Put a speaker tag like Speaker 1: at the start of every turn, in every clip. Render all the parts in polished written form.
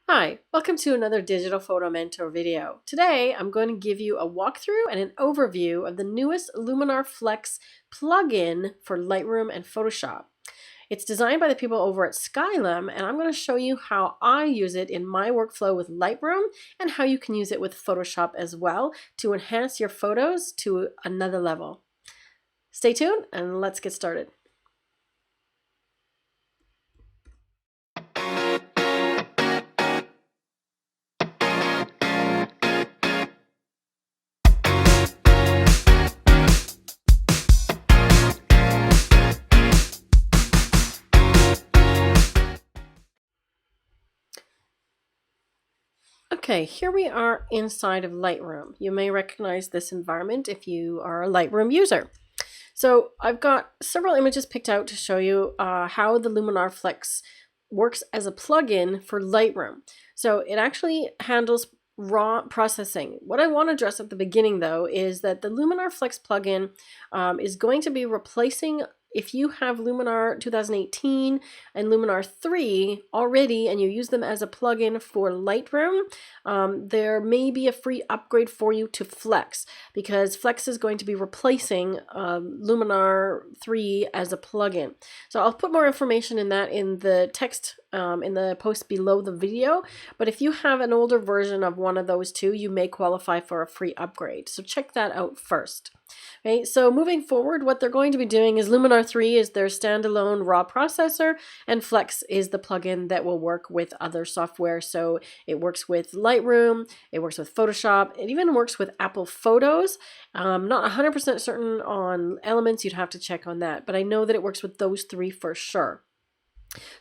Speaker 1: Hi, welcome to another Digital Photo Mentor video. Today, I'm going to give you a walkthrough and an overview of the newest Luminar Flex plugin for Lightroom and Photoshop. It's designed by the people over at Skylum, and I'm going to show you how I use it in my workflow with Lightroom and how you can use it with Photoshop as well to enhance your photos to another level. Stay tuned and let's get started. Okay, here we are inside of Lightroom. You may recognize this environment if you are a Lightroom user. So I've got several images picked out to show you how the Luminar Flex works as a plugin for Lightroom. So it actually handles raw processing. What I want to address at the beginning though is that the Luminar Flex plugin is going to be replacing, if you have Luminar 2018 and Luminar 3 already and you use them as a plugin for Lightroom, there may be a free upgrade for you to Flex, because Flex is going to be replacing Luminar 3 as a plugin. So I'll put more information in that in the text in the post below the video, but if you have an older version of one of those two, you may qualify for a free upgrade. So check that out first. Okay, so moving forward, what they're going to be doing is Luminar 3 is their standalone raw processor, and Flex is the plugin that will work with other software. So it works with Lightroom, it works with Photoshop, it even works with Apple Photos. Not 100% certain on Elements, you'd have to check on that, but I know that it works with those three for sure.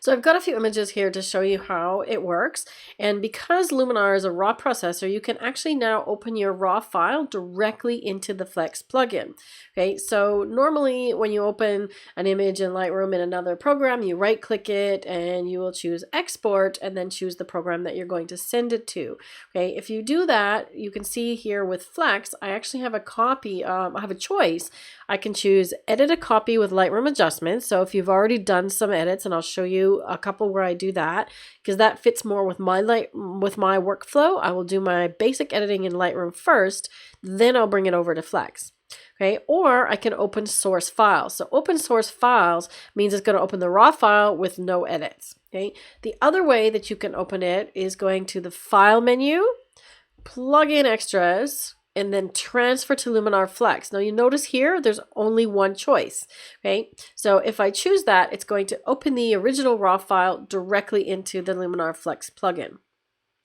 Speaker 1: So I've got a few images here to show you how it works, and because Luminar is a raw processor, you can actually now open your raw file directly into the Flex plugin. Okay, so normally when you open an image in Lightroom in another program, you right click it and you will choose export and then choose the program that you're going to send it to. Okay, if you do that, you can see here with Flex, I actually have a copy, I have a choice. I can choose edit a copy with Lightroom adjustments. So if you've already done some edits, and I'll show you a couple where I do that because that fits more with my workflow. I will do my basic editing in Lightroom first, then I'll bring it over to Flex. Okay, or I can open source files. So open source files means it's going to open the raw file with no edits. Okay, the other way that you can open it is going to the file menu, plug in extras, and then transfer to Luminar Flex. Now you notice here there's only one choice. Okay, so if I choose that, it's going to open the original raw file directly into the Luminar Flex plugin.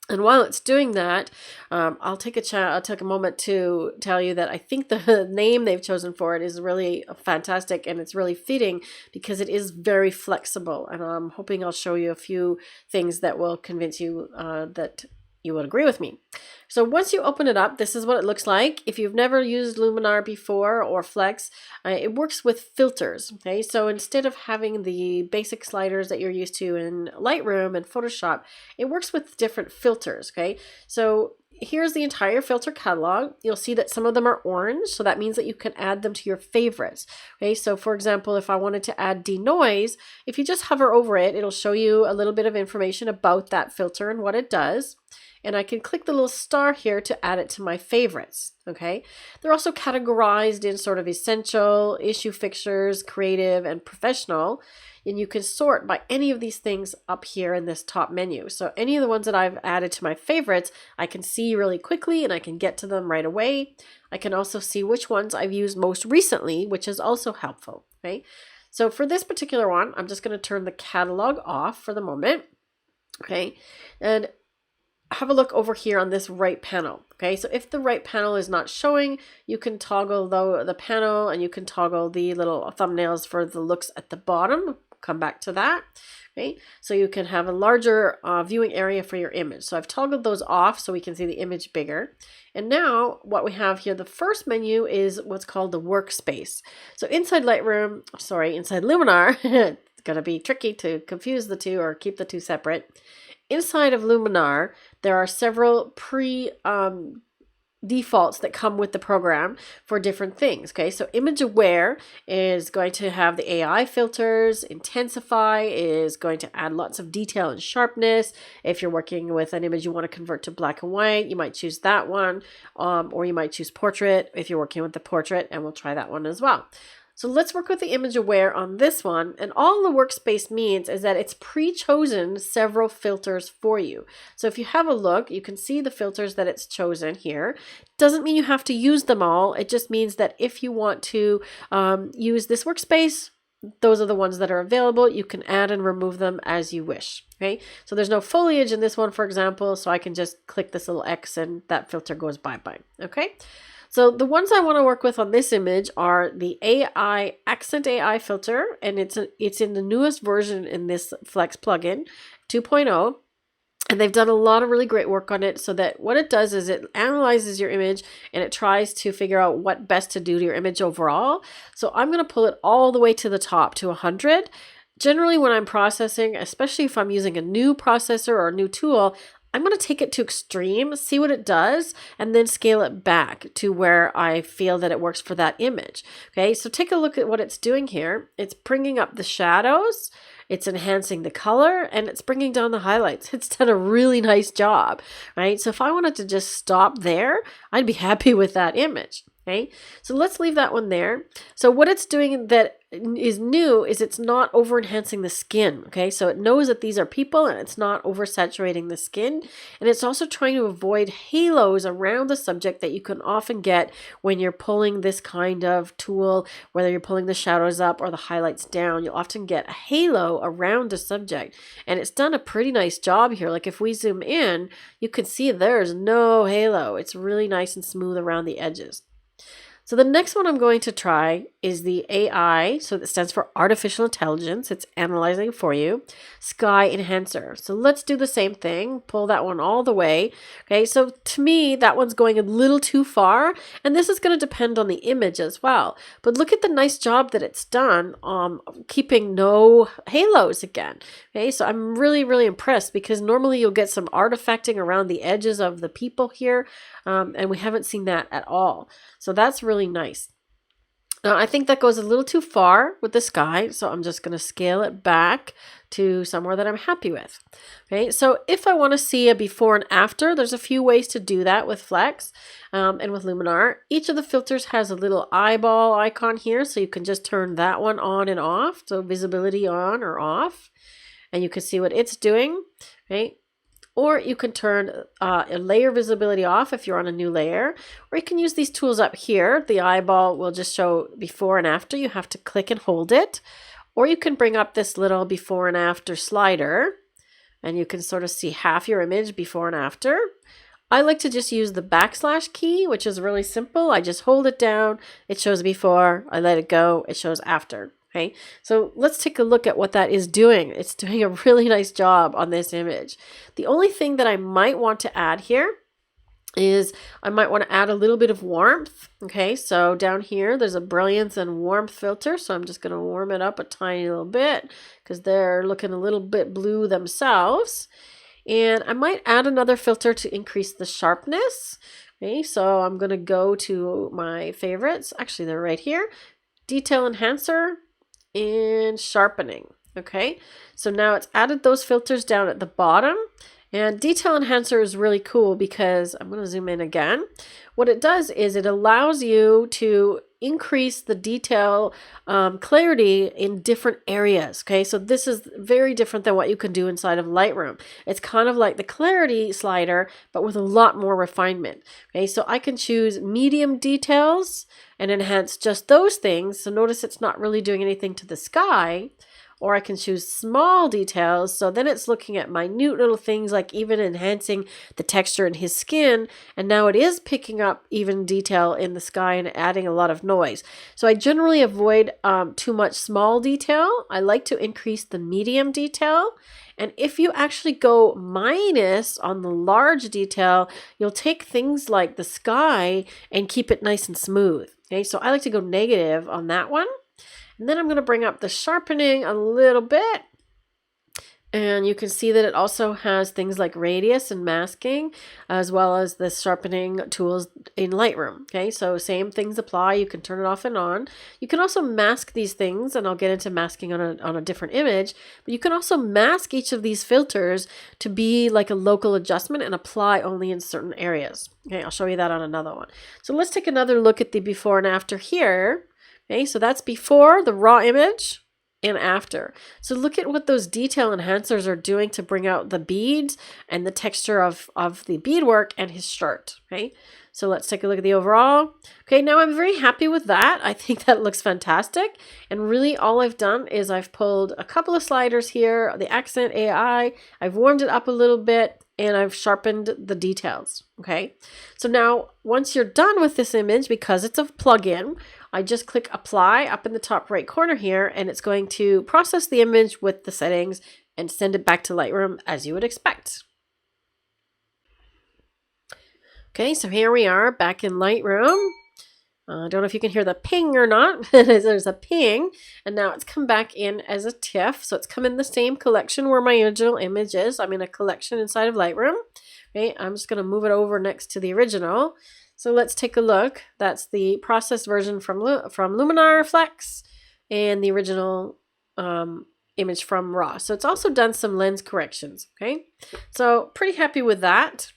Speaker 1: And while it's doing that, I'll take a moment to tell you that I think the name they've chosen for it is really fantastic, and it's really fitting because it is very flexible. And I'm hoping I'll show you a few things that will convince you that you would agree with me. So once you open it up, this is what it looks like. If you've never used Luminar before or Flex, it works with filters. Okay, so instead of having the basic sliders that you're used to in Lightroom and Photoshop, it works with different filters. Okay, so here's the entire filter catalog. You'll see that some of them are orange, so that means that you can add them to your favorites. Okay, so for example, if I wanted to add denoise, if you just hover over it, it'll show you a little bit of information about that filter and what it does. And I can click the little star here to add it to my favorites. Okay, they're also categorized in sort of essential, issue fixtures, creative, and professional. And you can sort by any of these things up here in this top menu. So any of the ones that I've added to my favorites, I can see really quickly and I can get to them right away. I can also see which ones I've used most recently, which is also helpful. Okay, so for this particular one, I'm just going to turn the catalog off for the moment. Okay, and have a look over here on this right panel. Okay, so if the right panel is not showing, you can toggle the panel, and you can toggle the little thumbnails for the looks at the bottom. Come back to that. Okay, so you can have a larger viewing area for your image. So I've toggled those off so we can see the image bigger. And now what we have here, the first menu is what's called the workspace. So inside inside Luminar, it's going to be tricky to confuse the two or keep the two separate. Inside of Luminar, there are several pre-view defaults that come with the program for different things. Okay, so image aware is going to have the AI filters. Intensify is going to add lots of detail and sharpness. If you're working with an image you want to convert to black and white, you might choose that one, or you might choose portrait if you're working with the portrait, and we'll try that one as well. So let's work with the image aware on this one. And all the workspace means is that it's pre-chosen several filters for you. So if you have a look, you can see the filters that it's chosen here. Doesn't mean you have to use them all. It just means that if you want to use this workspace, those are the ones that are available. You can add and remove them as you wish. Okay, so there's no foliage in this one, for example, so I can just click this little X and that filter goes bye-bye. Okay. So the ones I want to work with on this image are the Accent AI filter, and it's in the newest version in this Flex plugin, 2.0. And they've done a lot of really great work on it, so that what it does is it analyzes your image and it tries to figure out what best to do to your image overall. So I'm going to pull it all the way to the top to 100. Generally, when I'm processing, especially if I'm using a new processor or a new tool, I'm going to take it to extreme, see what it does, and then scale it back to where I feel that it works for that image. Okay, so take a look at what it's doing here. It's bringing up the shadows, it's enhancing the color, and it's bringing down the highlights. It's done a really nice job, right? So if I wanted to just stop there, I'd be happy with that image. Okay, so let's leave that one there. So what it's doing that is new is it's not over enhancing the skin. Okay, so it knows that these are people and it's not oversaturating the skin. And it's also trying to avoid halos around the subject that you can often get when you're pulling this kind of tool, whether you're pulling the shadows up or the highlights down. You'll often get a halo around the subject. And it's done a pretty nice job here. Like if we zoom in, you can see there's no halo. It's really nice and smooth around the edges. So the next one I'm going to try is the AI, so that stands for Artificial Intelligence. It's analyzing for you, Sky Enhancer. So let's do the same thing, pull that one all the way. Okay, so to me, that one's going a little too far, and this is going to depend on the image as well. But look at the nice job that it's done keeping no halos again. Okay, so I'm really, really impressed because normally you'll get some artifacting around the edges of the people here, and we haven't seen that at all. So that's really nice. Now, I think that goes a little too far with the sky, so I'm just going to scale it back to somewhere that I'm happy with. Okay, so if I want to see a before and after, there's a few ways to do that with Flex and with Luminar. Each of the filters has a little eyeball icon here, so you can just turn that one on and off, so visibility on or off, and you can see what it's doing. Okay. Or you can turn a layer visibility off if you're on a new layer. Or you can use these tools up here. The eyeball will just show before and after. You have to click and hold it. Or you can bring up this little before and after slider. And you can sort of see half your image before and after. I like to just use the backslash key, which is really simple. I just hold it down. It shows before. I let it go. It shows after. Okay, so let's take a look at what that is doing. It's doing a really nice job on this image. The only thing that I might want to add here is I might want to add a little bit of warmth. Okay, so down here there's a brilliance and warmth filter, so I'm just going to warm it up a tiny little bit because they're looking a little bit blue themselves. And I might add another filter to increase the sharpness. Okay, so I'm going to go to my favorites. Actually, they're right here. Detail Enhancer and Sharpening. Okay, so now it's added those filters down at the bottom. And Detail Enhancer is really cool because I'm going to zoom in again. What it does is it allows you to increase the detail clarity in different areas. Okay, so this is very different than what you can do inside of Lightroom. It's kind of like the clarity slider, but with a lot more refinement. Okay, so I can choose medium details and enhance just those things. So notice it's not really doing anything to the sky. Or I can choose small details, so then it's looking at minute little things like even enhancing the texture in his skin, and now it is picking up even detail in the sky and adding a lot of noise. So I generally avoid too much small detail. I like to increase the medium detail, and if you actually go minus on the large detail, you'll take things like the sky and keep it nice and smooth. Okay, so I like to go negative on that one. And then I'm going to bring up the sharpening a little bit. And you can see that it also has things like radius and masking, as well as the sharpening tools in Lightroom. Okay, so same things apply. You can turn it off and on. You can also mask these things, and I'll get into masking on a different image, but you can also mask each of these filters to be like a local adjustment and apply only in certain areas. Okay, I'll show you that on another one. So let's take another look at the before and after here. Okay, so that's before the raw image and after. So look at what those detail enhancers are doing to bring out the beads and the texture of the beadwork and his shirt. Okay, so let's take a look at the overall. Okay, now I'm very happy with that. I think that looks fantastic. And really all I've done is I've pulled a couple of sliders here, the accent AI, I've warmed it up a little bit, and I've sharpened the details. Okay, so now once you're done with this image, because it's a plugin, I just click apply up in the top right corner here, and it's going to process the image with the settings and send it back to Lightroom as you would expect. Okay, so here we are back in Lightroom. I don't know if you can hear the ping or not. There's a ping, and now it's come back in as a TIFF. So it's come in the same collection where my original image is. I'm in a collection inside of Lightroom. Okay, I'm just going to move it over next to the original. So let's take a look. That's the processed version from Luminar Flex and the original image from RAW. So it's also done some lens corrections. Okay, so pretty happy with that.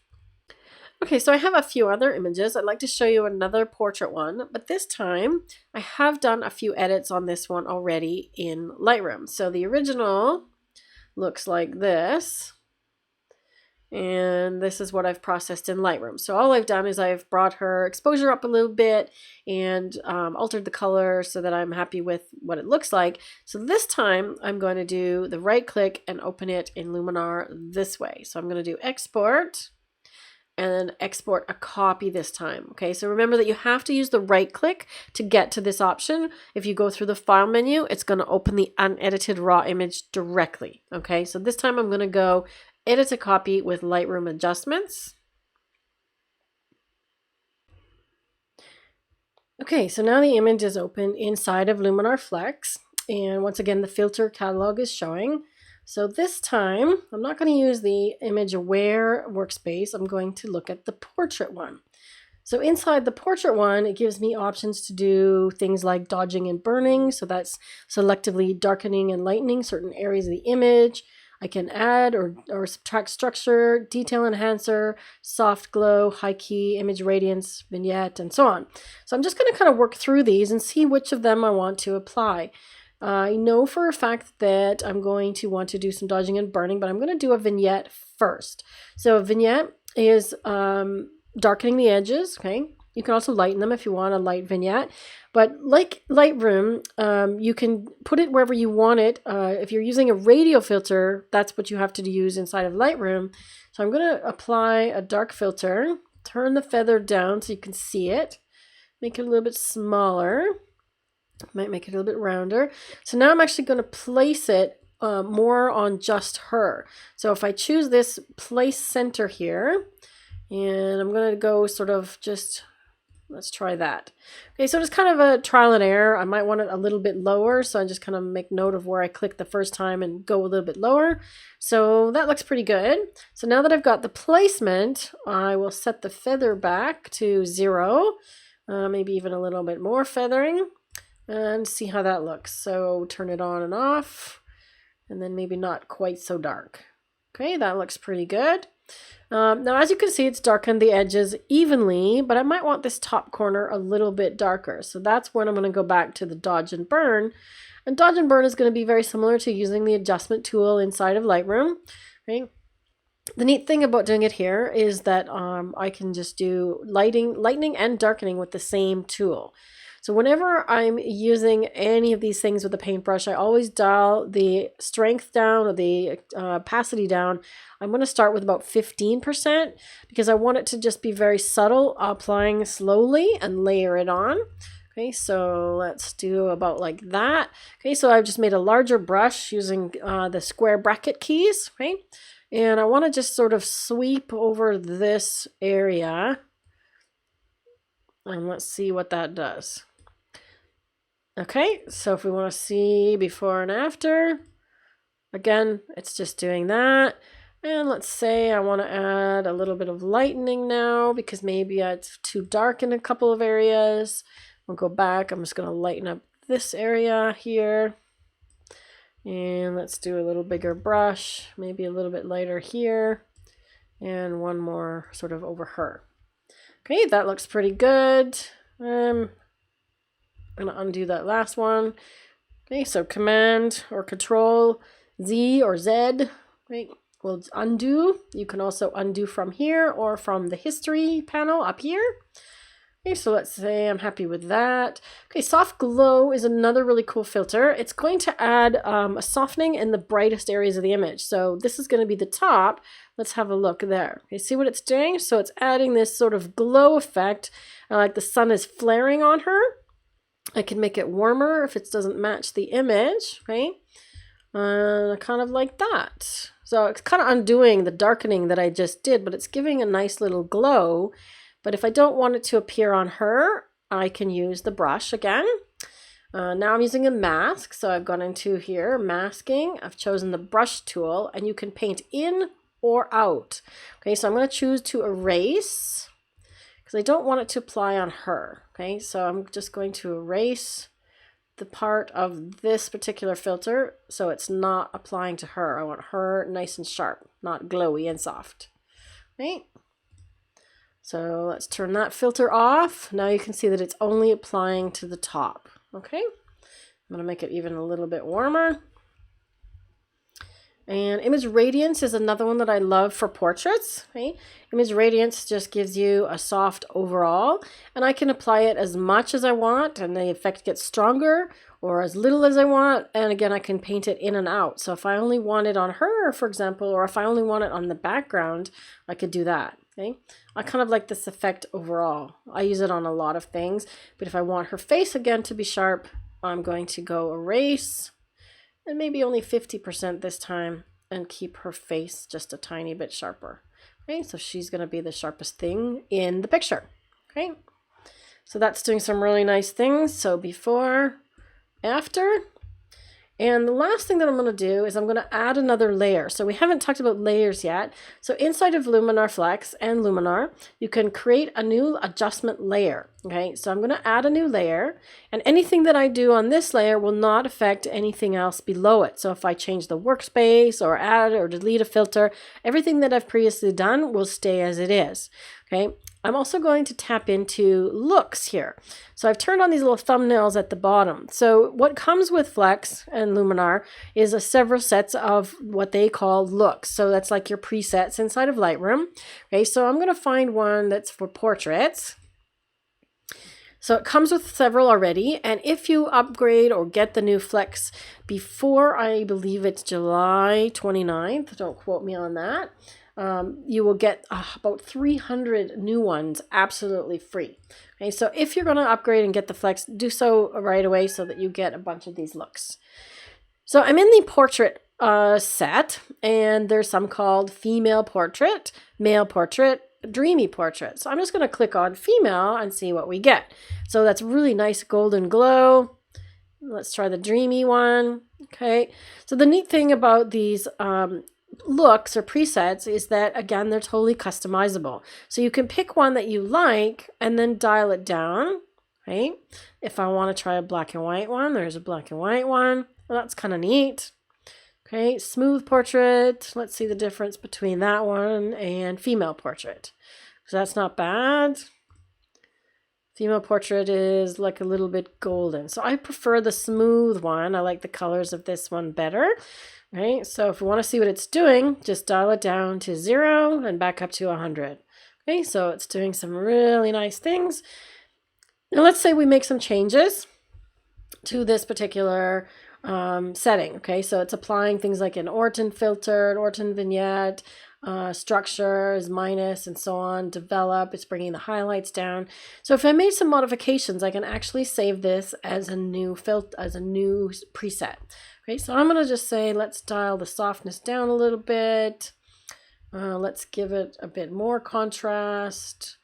Speaker 1: Okay, so I have a few other images. I'd like to show you another portrait one, but this time I have done a few edits on this one already in Lightroom. So the original looks like this, and this is what I've processed in Lightroom. So all I've done is I've brought her exposure up a little bit and altered the color so that I'm happy with what it looks like. So this time I'm going to do the right click and open it in Luminar this way. So I'm going to do export and then export a copy this time. Okay, so remember that you have to use the right click to get to this option. If you go through the file menu, it's going to open the unedited raw image directly. Okay, so this time I'm going to go edit a copy with Lightroom adjustments. Okay, so now the image is open inside of Luminar Flex, and once again the filter catalog is showing. So this time, I'm not going to use the image aware workspace. I'm going to look at the portrait one. So inside the portrait one, it gives me options to do things like dodging and burning. So that's selectively darkening and lightening certain areas of the image. I can add or subtract structure, detail enhancer, soft glow, high key, image radiance, vignette, and so on. So I'm just going to kind of work through these and see which of them I want to apply. I know for a fact that I'm going to want to do some dodging and burning, but I'm going to do a vignette first. So a vignette is darkening the edges, okay? You can also lighten them if you want a light vignette. But like Lightroom, you can put it wherever you want it. If you're using a radio filter, that's what you have to use inside of Lightroom. So I'm going to apply a dark filter, turn the feather down so you can see it, make it a little bit smaller. Might make it a little bit rounder. So now I'm actually going to place it more on just her. So if I choose this place center here, and I'm going to go sort of just, let's try that. Okay, so it's kind of a trial and error. I might want it a little bit lower, so I just kind of make note of where I clicked the first time and go a little bit lower. So that looks pretty good. So now that I've got the placement, I will set the feather back to 0, maybe even a little bit more feathering, and see how that looks. So turn it on and off, and then maybe not quite so dark. Okay, that looks pretty good. Now, as you can see, it's darkened the edges evenly, but I might want this top corner a little bit darker. So that's when I'm going to go back to the dodge and burn. And dodge and burn is going to be very similar to using the adjustment tool inside of Lightroom. Right? The neat thing about doing it here is that I can just do lightening and darkening with the same tool. So whenever I'm using any of these things with a paintbrush, I always dial the strength down or the opacity down. I'm going to start with about 15% because I want it to just be very subtle, applying slowly and layer it on. Okay, so let's do about like that. Okay, so I've just made a larger brush using the square bracket keys, right? And I want to just sort of sweep over this area. And let's see what that does. Okay, so if we want to see before and after, Again, it's just doing that. And let's say I want to add a little bit of lightening now because maybe it's too dark in a couple of areas. We'll go back. I'm just going to lighten up this area here. And let's do a little bigger brush, maybe a little bit lighter here. And one more sort of over her. Okay, that looks pretty good. I'm going to undo that last one. Okay, so Command or Control Z or Z, right? We'll undo. You can also undo from here or from the history panel up here. Okay, so let's say I'm happy with that. Okay, soft glow is another really cool filter. It's going to add a softening in the brightest areas of the image. So this is going to be the top. Let's have a look there. Okay, see what it's doing? So it's adding this sort of glow effect, like the sun is flaring on her. I can make it warmer if it doesn't match the image, right? Kind of like that. So it's kind of undoing the darkening that I just did, but it's giving a nice little glow. But if I don't want it to appear on her, I can use the brush again. Now I'm using a mask, so I've gone into here, masking. I've chosen the brush tool, and you can paint in or out. Okay, so I'm going to choose to erase because I don't want it to apply on her. Okay, so I'm just going to erase the part of this particular filter so it's not applying to her. I want her nice and sharp, not glowy and soft. Right? So let's turn that filter off. Now you can see that it's only applying to the top. Okay, I'm going to make it even a little bit warmer. And image radiance is another one that I love for portraits. Okay? Image radiance just gives you a soft overall, and I can apply it as much as I want and the effect gets stronger, or as little as I want. And again, I can paint it in and out. So if I only want it on her, for example, or if I only want it on the background, I could do that. Okay? I kind of like this effect overall. I use it on a lot of things, but if I want her face again to be sharp, I'm going to go erase and maybe only 50% this time and keep her face just a tiny bit sharper. Okay, so she's going to be the sharpest thing in the picture. Okay, so that's doing some really nice things. So before, after. And the last thing that I'm going to do is I'm going to add another layer. So we haven't talked about layers yet. So inside of Luminar Flex and Luminar, you can create a new adjustment layer. Okay, so I'm going to add a new layer, and anything that I do on this layer will not affect anything else below it. So if I change the workspace or add or delete a filter, everything that I've previously done will stay as it is. Okay, I'm also going to tap into looks here. So I've turned on these little thumbnails at the bottom. So what comes with Flex and Luminar is several sets of what they call looks. So that's like your presets inside of Lightroom. Okay, so I'm going to find one that's for portraits. So it comes with several already, and if you upgrade or get the new Flex before, I believe it's July 29th, don't quote me on that, you will get about 300 new ones absolutely free. Okay, so if you're going to upgrade and get the Flex, do so right away so that you get a bunch of these looks. So I'm in the portrait set, and there's some called female portrait, male portrait, dreamy portrait. So I'm just going to click on female and see what we get. So that's really nice golden glow. Let's try the dreamy one. Okay, so the neat thing about these looks or presets is that, again, they're totally customizable. So you can pick one that you like and then dial it down. Right? If I want to try a black and white one, there's a black and white one. Well, that's kind of neat. Okay, smooth portrait. Let's see the difference between that one and female portrait. So that's not bad. Female portrait is like a little bit golden. So I prefer the smooth one. I like the colors of this one better. Right, so if we want to see what it's doing, just dial it down to 0 and back up to 100. Okay, so it's doing some really nice things. Now let's say we make some changes to this particular setting. Okay, so it's applying things like an Orton filter, an Orton vignette, structure is minus, and so on. Develop, it's bringing the highlights down. So if I made some modifications, I can actually save this as a new filter, as a new preset. Okay, so I'm going to just say, let's dial the softness down a little bit. Let's give it a bit more contrast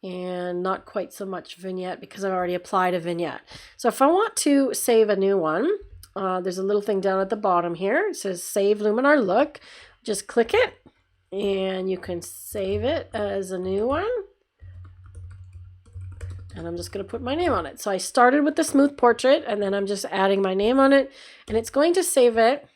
Speaker 1: and not quite so much vignette because I've already applied a vignette. So if I want to save a new one, there's a little thing down at the bottom here. It says Save Luminar Look. Just click it and you can save it as a new one. And I'm just going to put my name on it. So I started with the smooth portrait and then I'm just adding my name on it, and it's going to save it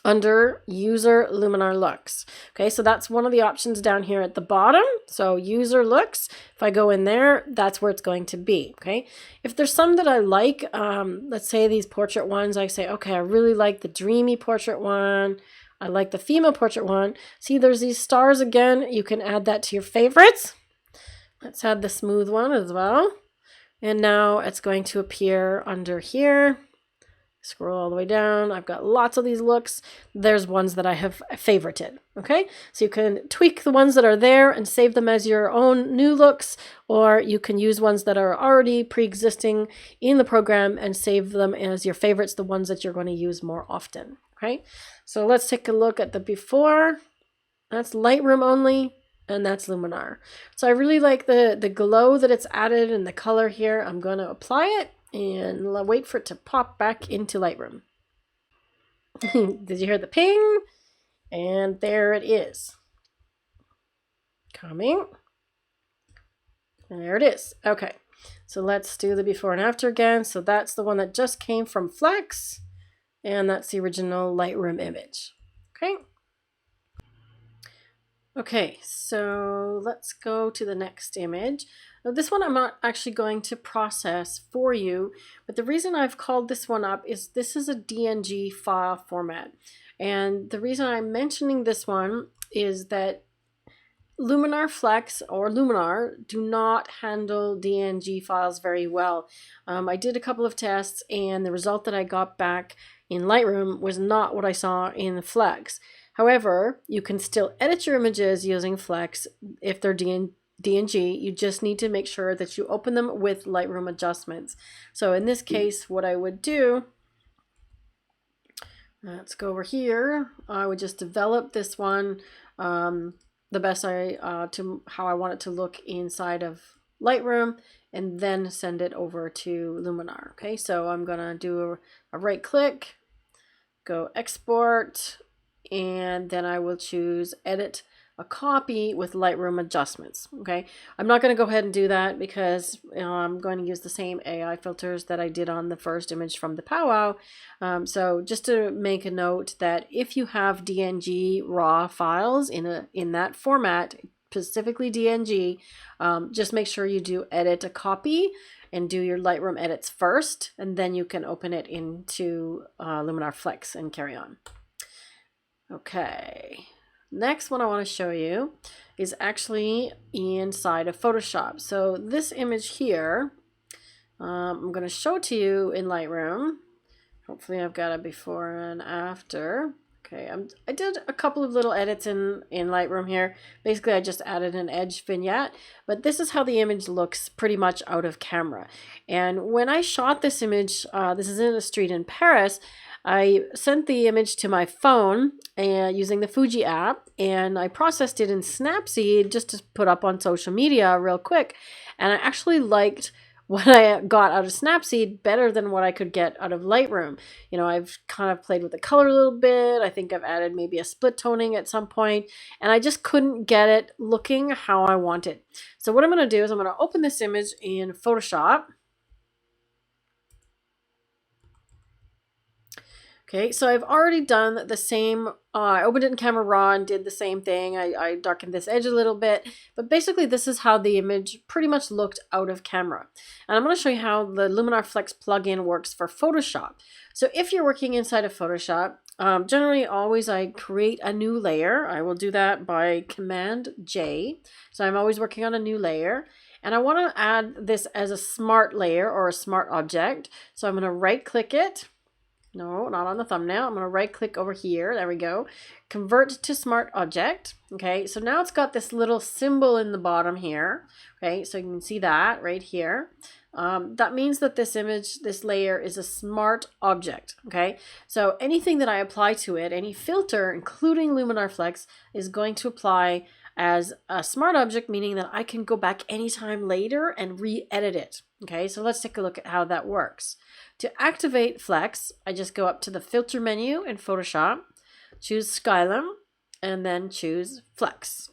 Speaker 1: under User Luminar Looks. Okay, so that's one of the options down here at the bottom. So User Looks, if I go in there, that's where it's going to be. Okay, if there's some that I like, let's say these portrait ones, I say, okay, I really like the dreamy portrait one. I like the female portrait one. See, there's these stars again. You can add that to your favorites. Let's add the smooth one as well. And now it's going to appear under here. Scroll all the way down. I've got lots of these looks. There's ones that I have favorited. Okay, so you can tweak the ones that are there and save them as your own new looks, or you can use ones that are already pre-existing in the program and save them as your favorites, the ones that you're going to use more often. Okay, so let's take a look at the before. That's Lightroom only. And that's Luminar. So I really like the glow that it's added and the color here. I'm going to apply it and wait for it to pop back into Lightroom. Did you hear the ping? And there it is. Coming. And there it is. Okay. So let's do the before and after again. So that's the one that just came from Flex. And that's the original Lightroom image. Okay. Okay, so let's go to the next image. Now, this one I'm not actually going to process for you, but the reason I've called this one up is this is a DNG file format. And the reason I'm mentioning this one is that Luminar Flex or Luminar do not handle DNG files very well. I did a couple of tests and the result that I got back in Lightroom was not what I saw in Flex. However, you can still edit your images using Flex if they're DNG. You just need to make sure that you open them with Lightroom adjustments. So in this case, what I would do, let's go over here. I would just develop this one the best to how I want it to look inside of Lightroom, and then send it over to Luminar. Okay, so I'm gonna do a right click, go export, and then I will choose edit a copy with Lightroom adjustments. Okay, I'm not going to go ahead and do that because I'm going to use the same AI filters that I did on the first image from the powwow. So just to make a note that if you have DNG raw files in that format, specifically DNG, just make sure you do edit a copy and do your Lightroom edits first, and then you can open it into Luminar Flex and carry on. Okay, next one I want to show you is actually inside of Photoshop. So this image here, I'm going to show to you in Lightroom. Hopefully I've got a before and after. Okay, I did a couple of little edits in Lightroom here. Basically, I just added an edge vignette, but this is how the image looks pretty much out of camera. And when I shot this image, this is in a street in Paris, I sent the image to my phone using the Fuji app, and I processed it in Snapseed just to put up on social media real quick. And I actually liked what I got out of Snapseed better than what I could get out of Lightroom. You know, I've kind of played with the color a little bit. I think I've added maybe a split toning at some point, and I just couldn't get it looking how I wanted. So what I'm going to do is I'm going to open this image in Photoshop. Okay, so I've already done the same, I opened it in Camera Raw and did the same thing. I darkened this edge a little bit, but basically this is how the image pretty much looked out of camera. And I'm going to show you how the Luminar Flex plugin works for Photoshop. So if you're working inside of Photoshop, generally always I create a new layer. I will do that by Command J. So I'm always working on a new layer. And I want to add this as a smart layer or a smart object. So I'm going to right click it. No, not on the thumbnail. I'm going to right click over here. There we go. Convert to smart object. Okay, so now it's got this little symbol in the bottom here. Okay, so you can see that right here. That means that this image, this layer is a smart object. Okay, so anything that I apply to it, any filter, including Luminar Flex, is going to apply as a smart object, meaning that I can go back anytime later and re-edit it. Okay, so let's take a look at how that works. To activate Flex, I just go up to the filter menu in Photoshop, choose Skylum, and then choose Flex.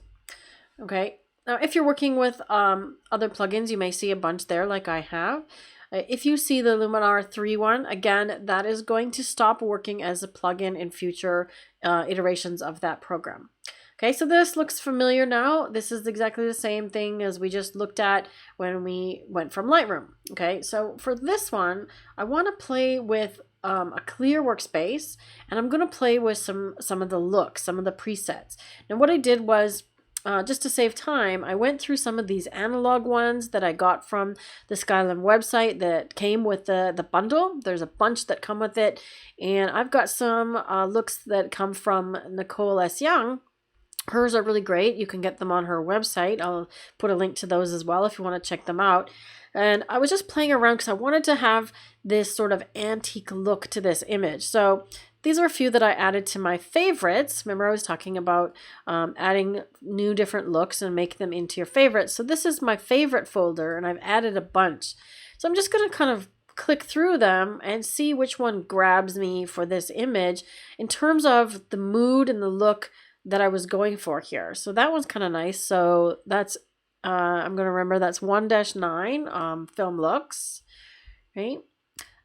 Speaker 1: Okay, now if you're working with other plugins, you may see a bunch there like I have. If you see the Luminar 3 one, again, that is going to stop working as a plugin in future iterations of that program. Okay, so this looks familiar now. This is exactly the same thing as we just looked at when we went from Lightroom. Okay, so for this one, I want to play with a clear workspace, and I'm going to play with some of the looks, some of the presets. Now what I did was, just to save time, I went through some of these analog ones that I got from the Skylum website that came with the bundle. There's a bunch that come with it, and I've got some looks that come from Nicole S. Young. Hers are really great. You can get them on her website. I'll put a link to those as well if you want to check them out. And I was just playing around because I wanted to have this sort of antique look to this image. So these are a few that I added to my favorites. Remember, I was talking about adding new different looks and make them into your favorites. So this is my favorite folder, and I've added a bunch. So I'm just going to kind of click through them and see which one grabs me for this image in terms of the mood and the look that I was going for here. So that one's kind of nice. So that's, I'm going to remember that's 1-9 film looks, right?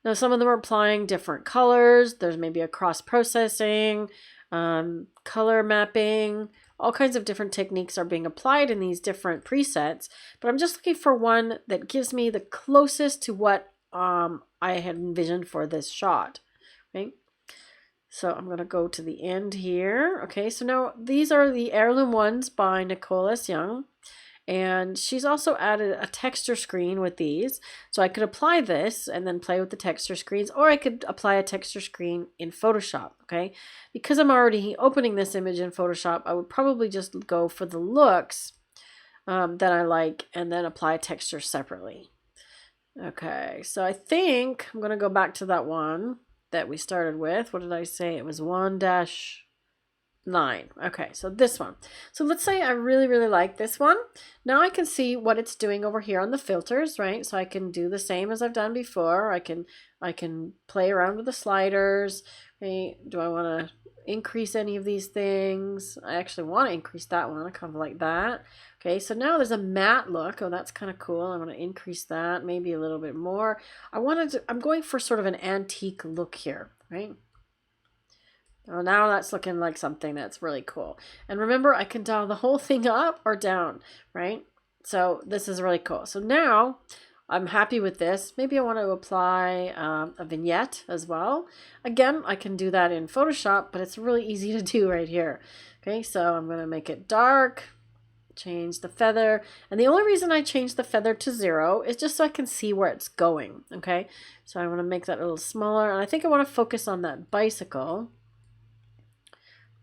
Speaker 1: Now some of them are applying different colors. There's maybe a cross processing, color mapping, all kinds of different techniques are being applied in these different presets. But I'm just looking for one that gives me the closest to what I had envisioned for this shot, right? So I'm going to go to the end here. Okay, so now these are the heirloom ones by Nicole S. Young. And she's also added a texture screen with these. So I could apply this and then play with the texture screens, or I could apply a texture screen in Photoshop, okay? Because I'm already opening this image in Photoshop, I would probably just go for the looks that I like and then apply texture separately. Okay, so I think I'm going to go back to that one that we started with. What did I say? It was 1-9. Okay, so this one. So let's say I really like this one. Now I can see what it's doing over here on the filters, right? So I can do the same as I've done before. I can play around with the sliders. Right? Do I want to increase any of these things? I actually want to increase that one. I kind of like that. Okay, so now there's a matte look. Oh, that's kind of cool. I want to increase that maybe a little bit more. I'm going for sort of an antique look here, right? Oh, now that's looking like something that's really cool. And remember, I can dial the whole thing up or down, right? So this is really cool. So now I'm happy with this. Maybe I want to apply a vignette as well. Again, I can do that in Photoshop, but it's really easy to do right here. Okay, so I'm going to make it dark, change the feather. And the only reason I changed the feather to 0 is just so I can see where it's going. Okay, so I want to make that a little smaller. And I think I want to focus on that bicycle.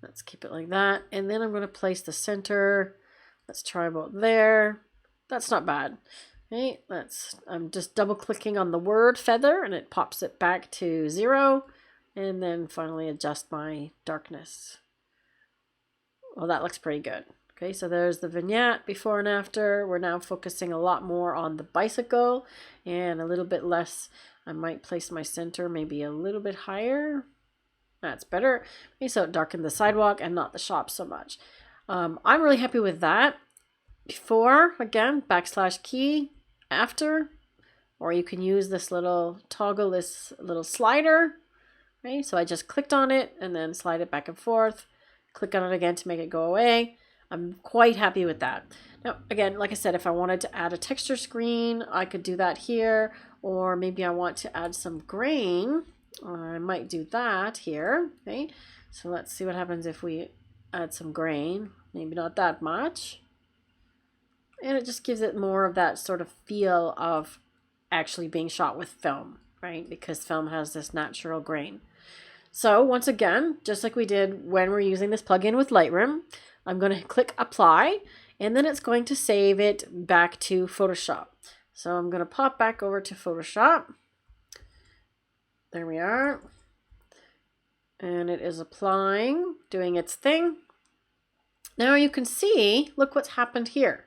Speaker 1: Let's keep it like that. And then I'm going to place the center. Let's try about there. That's not bad. Okay, I'm just double clicking on the word feather and it pops it back to 0. And then finally adjust my darkness. Well, that looks pretty good. Okay, so there's the vignette before and after. We're now focusing a lot more on the bicycle and a little bit less. I might place my center maybe a little bit higher. That's better. Okay, so it darkened the sidewalk and not the shop so much. I'm really happy with that. Before, again, \key, after, or you can use this little toggle, this little slider. Okay, so I just clicked on it and then slide it back and forth. Click on it again to make it go away. I'm quite happy with that. Now, again, like I said, if I wanted to add a texture screen, I could do that here, or maybe I want to add some grain. I might do that here. Okay, so let's see what happens if we add some grain. Maybe not that much. And it just gives it more of that sort of feel of actually being shot with film, right? Because film has this natural grain. So once again, just like we did when we're using this plugin with Lightroom, I'm going to click apply, and then it's going to save it back to Photoshop. So I'm going to pop back over to Photoshop. There we are. And it is applying, doing its thing. Now you can see, look what's happened here.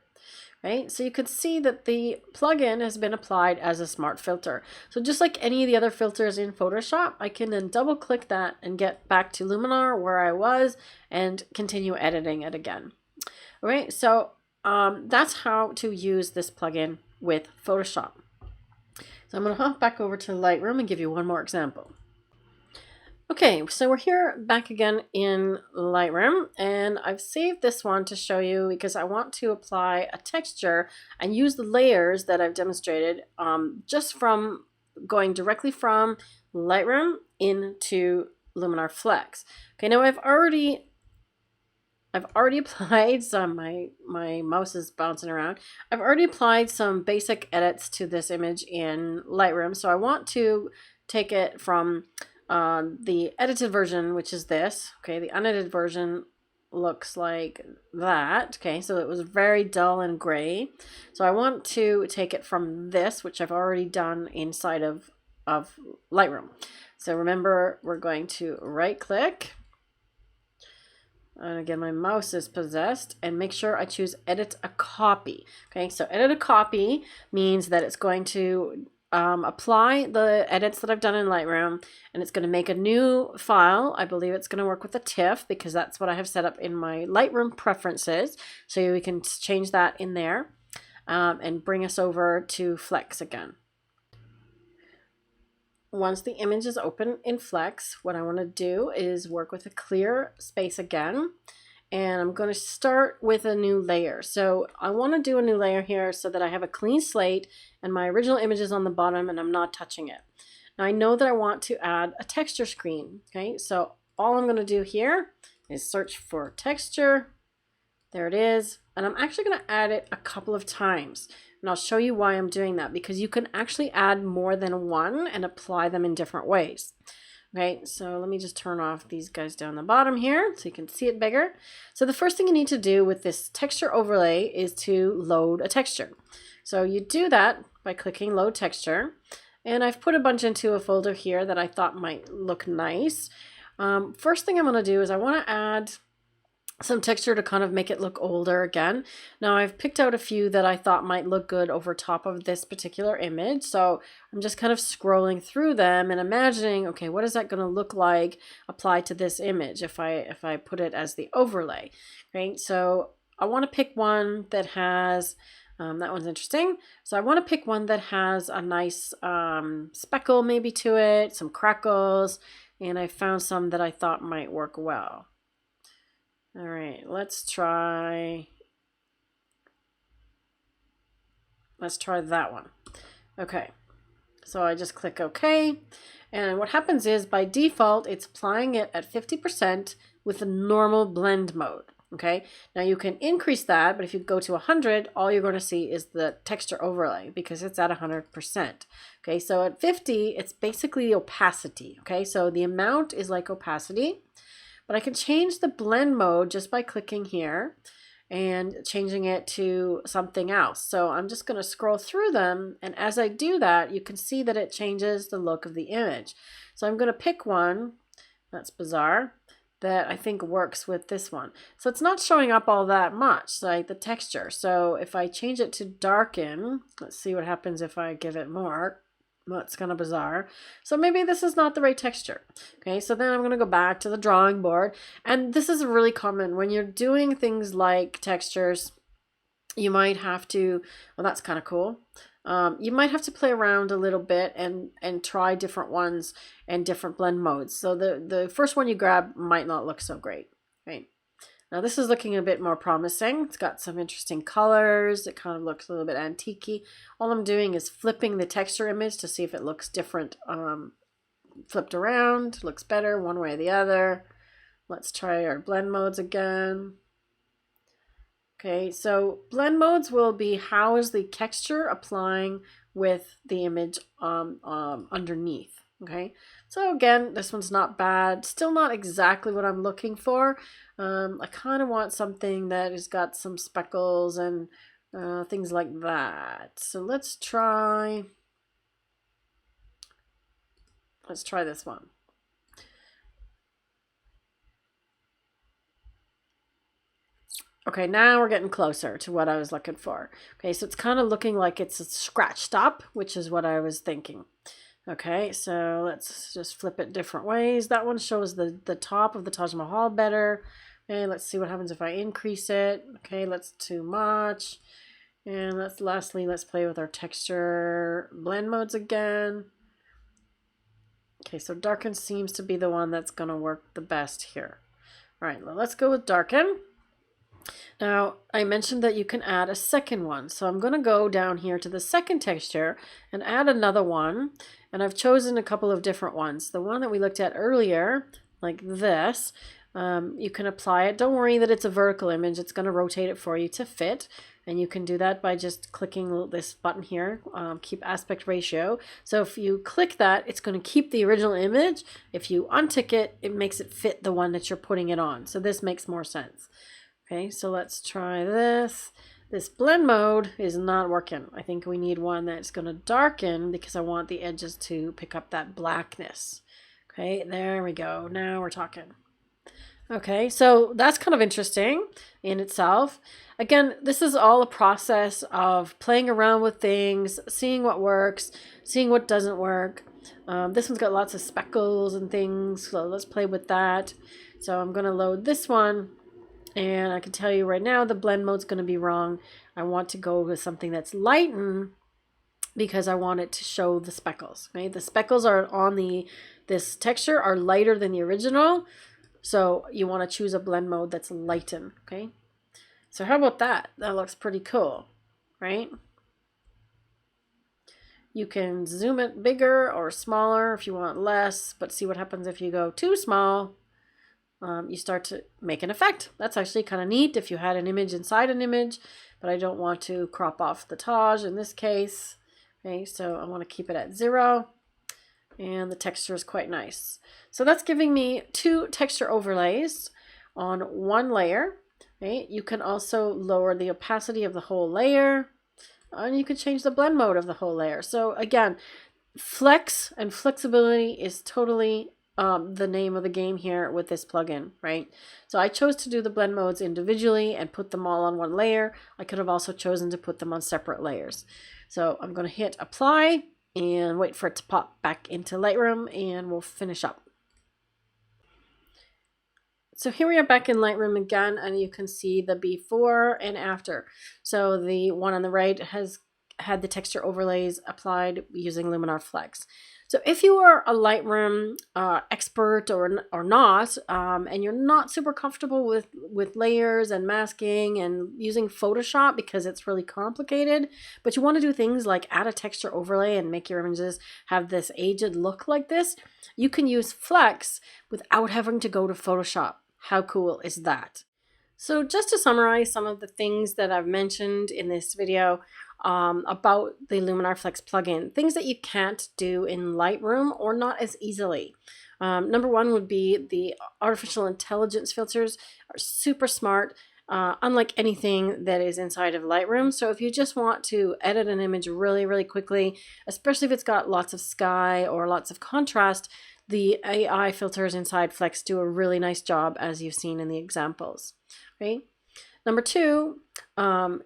Speaker 1: Right? So you can see that the plugin has been applied as a smart filter. So just like any of the other filters in Photoshop, I can then double click that and get back to Luminar where I was and continue editing it again. All right, so that's how to use this plugin with Photoshop. So I'm going to hop back over to Lightroom and give you one more example. Okay, so we're here back again in Lightroom, and I've saved this one to show you because I want to apply a texture and use the layers that I've demonstrated just from going directly from Lightroom into Luminar Flex. Okay, now I've already applied some, my mouse is bouncing around. I've already applied some basic edits to this image in Lightroom, so I want to take it from the edited version, which is this. Okay, the unedited version looks like that. Okay, so it was very dull and gray. So I want to take it from this, which I've already done inside of Lightroom. So remember, we're going to right click. And again, my mouse is possessed, and make sure I choose edit a copy. Okay, so edit a copy means that it's going to apply the edits that I've done in Lightroom, and it's going to make a new file. I believe it's going to work with a TIFF because that's what I have set up in my Lightroom preferences. So we can change that in there and bring us over to Flex again. Once the image is open in Flex, what I want to do is work with a clear space again. And I'm going to start with a new layer. So I want to do a new layer here so that I have a clean slate and my original image is on the bottom and I'm not touching it. Now I know that I want to add a texture screen. Okay, so all I'm going to do here is search for texture. There it is. And I'm actually going to add it a couple of times. And I'll show you why I'm doing that, because you can actually add more than one and apply them in different ways. Okay, so let me just turn off these guys down the bottom here so you can see it bigger. So the first thing you need to do with this texture overlay is to load a texture. So you do that by clicking load texture. And I've put a bunch into a folder here that I thought might look nice. First thing I'm going to do is I want to add some texture to kind of make it look older again. Now I've picked out a few that I thought might look good over top of this particular image. So I'm just kind of scrolling through them and imagining, okay, what is that going to look like applied to this image if I put it as the overlay, right? So I want to pick one that has, that one's interesting. So I want to pick one that has a nice speckle maybe to it, some crackles, and I found some that I thought might work well. All right, let's try that one. Okay, so I just click OK. And what happens is by default, it's applying it at 50% with a normal blend mode. Okay, now you can increase that, but if you go to 100, all you're going to see is the texture overlay because it's at 100%. Okay, so at 50, it's basically opacity. Okay, so the amount is like opacity. But I can change the blend mode just by clicking here and changing it to something else. So I'm just going to scroll through them. And as I do that, you can see that it changes the look of the image. So I'm going to pick one, that's bizarre, that I think works with this one. So it's not showing up all that much, like the texture. So if I change it to darken, let's see what happens if I give it more. That's kind of bizarre. So maybe this is not the right texture. Okay, so then I'm going to go back to the drawing board. And this is really common when you're doing things like textures. You might have to, well, that's kind of cool. You might have to play around a little bit and try different ones and different blend modes. So the first one you grab might not look so great, right? Now this is looking a bit more promising. It's got some interesting colors. It kind of looks a little bit antique-y. All I'm doing is flipping the texture image to see if it looks different. Flipped around, looks better one way or the other. Let's try our blend modes again. Okay, so blend modes will be how is the texture applying with the image underneath. Okay, so again, this one's not bad. Still not exactly what I'm looking for. I kind of want something that has got some speckles and things like that. So let's try this one. Okay, now we're getting closer to what I was looking for. Okay, so it's kind of looking like it's a scratched up, which is what I was thinking. Okay, so let's just flip it different ways. That one shows the top of the Taj Mahal better. Okay, let's see what happens if I increase it. Okay, that's too much. And lastly, let's play with our texture blend modes again. Okay, so darken seems to be the one that's going to work the best here. All right, well, let's go with darken. Now, I mentioned that you can add a second one. So I'm going to go down here to the second texture and add another one. And I've chosen a couple of different ones. The one that we looked at earlier, like this, you can apply it. Don't worry that it's a vertical image. It's going to rotate it for you to fit. And you can do that by just clicking this button here, keep aspect ratio. So if you click that, it's going to keep the original image. If you untick it, it makes it fit the one that you're putting it on. So this makes more sense. Okay, so let's try this. This blend mode is not working. I think we need one that's going to darken because I want the edges to pick up that blackness. Okay, there we go. Now we're talking. Okay, so that's kind of interesting in itself. Again, this is all a process of playing around with things, seeing what works, seeing what doesn't work. This one's got lots of speckles and things, so let's play with that. So I'm going to load this one. And I can tell you right now, the blend mode's going to be wrong. I want to go with something that's lighten because I want it to show the speckles. Okay? The speckles are on this texture are lighter than the original. So you want to choose a blend mode that's lighten. Okay. So how about that? That looks pretty cool, right? You can zoom it bigger or smaller if you want less, but see what happens if you go too small. You start to make an effect. That's actually kind of neat if you had an image inside an image, but I don't want to crop off the Taj in this case. Okay, so I want to keep it at 0, and the texture is quite nice. So that's giving me 2 texture overlays on one layer. Okay, you can also lower the opacity of the whole layer, and you can change the blend mode of the whole layer. So again, flex and flexibility is totally the name of the game here with this plugin, right? So I chose to do the blend modes individually and put them all on one layer. I could have also chosen to put them on separate layers. So I'm going to hit apply and wait for it to pop back into Lightroom, and we'll finish up. So here we are back in Lightroom again, and you can see the before and after. So the one on the right has had the texture overlays applied using Luminar Flex. So if you are a Lightroom expert or not, and you're not super comfortable with layers and masking and using Photoshop because it's really complicated, but you want to do things like add a texture overlay and make your images have this aged look like this, you can use Flex without having to go to Photoshop. How cool is that? So just to summarize some of the things that I've mentioned in this video about the Luminar Flex plugin, things that you can't do in Lightroom or not as easily. Number one would be the artificial intelligence filters are super smart, unlike anything that is inside of Lightroom. So if you just want to edit an image really, really quickly, especially if it's got lots of sky or lots of contrast, the AI filters inside Flex do a really nice job, as you've seen in the examples. Right? Number two,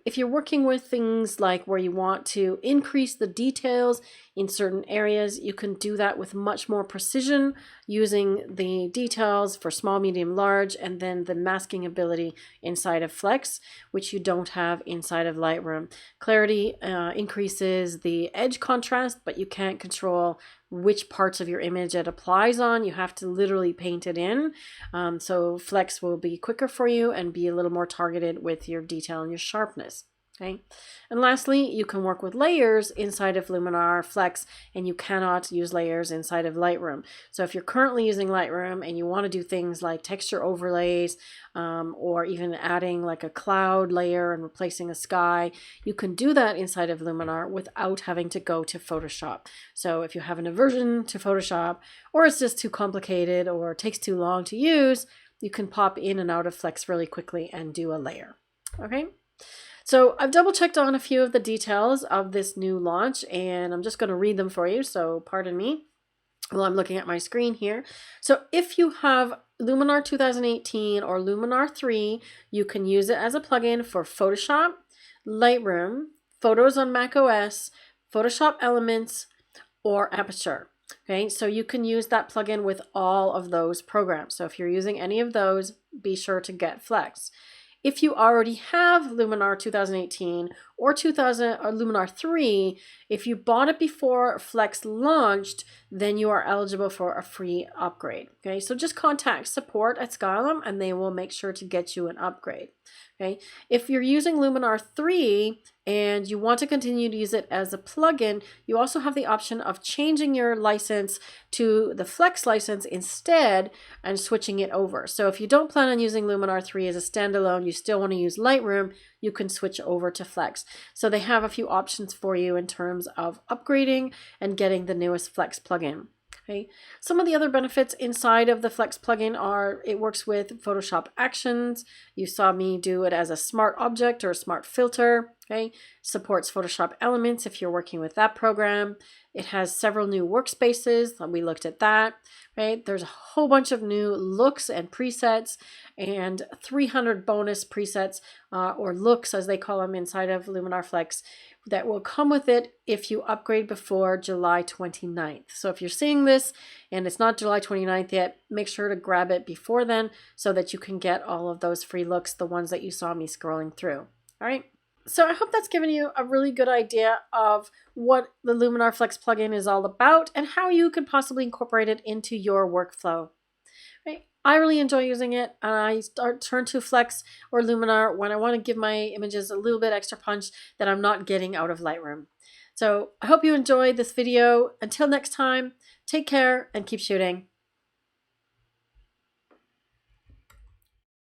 Speaker 1: if you're working with things like where you want to increase the details in certain areas, you can do that with much more precision using the details for small, medium, large, and then the masking ability inside of Flex, which you don't have inside of Lightroom. Clarity increases the edge contrast, but you can't control which parts of your image it applies on. You have to literally paint it in. So Flex will be quicker for you and be a little more targeted with your detail and your sharpness. Okay. And lastly, you can work with layers inside of Luminar Flex, and you cannot use layers inside of Lightroom. So if you're currently using Lightroom and you want to do things like texture overlays, or even adding like a cloud layer and replacing a sky, you can do that inside of Luminar without having to go to Photoshop. So if you have an aversion to Photoshop, or it's just too complicated or takes too long to use, you can pop in and out of Flex really quickly and do a layer. Okay. So I've double checked on a few of the details of this new launch, and I'm just going to read them for you, so pardon me. Well, I'm looking at my screen here. So if you have Luminar 2018 or Luminar 3, you can use it as a plugin for Photoshop, Lightroom, Photos on macOS, Photoshop Elements, or Aperture. Okay, so you can use that plugin with all of those programs. So if you're using any of those, be sure to get Flex. If you already have Luminar 2018 or Luminar 3, if you bought it before Flex launched, then you are eligible for a free upgrade. Okay, so just contact support at Skylum and they will make sure to get you an upgrade. Okay, if you're using Luminar 3 and you want to continue to use it as a plugin, you also have the option of changing your license to the Flex license instead and switching it over. So if you don't plan on using Luminar 3 as a standalone, you still want to use Lightroom, you can switch over to Flex. So they have a few options for you in terms of upgrading and getting the newest Flex plugin. Okay. Some of the other benefits inside of the Flex plugin are it works with Photoshop Actions. You saw me do it as a smart object or a smart filter. Okay. Supports Photoshop Elements if you're working with that program. It has several new workspaces. We looked at that. Right. There's a whole bunch of new looks and presets and 300 bonus presets or looks as they call them inside of Luminar Flex that will come with it if you upgrade before July 29th. So if you're seeing this and it's not July 29th yet, make sure to grab it before then so that you can get all of those free looks, the ones that you saw me scrolling through. All right. So I hope that's given you a really good idea of what the Luminar Flex plugin is all about and how you could possibly incorporate it into your workflow. Right. I really enjoy using it. I turn to Flex or Luminar when I want to give my images a little bit extra punch that I'm not getting out of Lightroom. So I hope you enjoyed this video. Until next time, take care and keep shooting.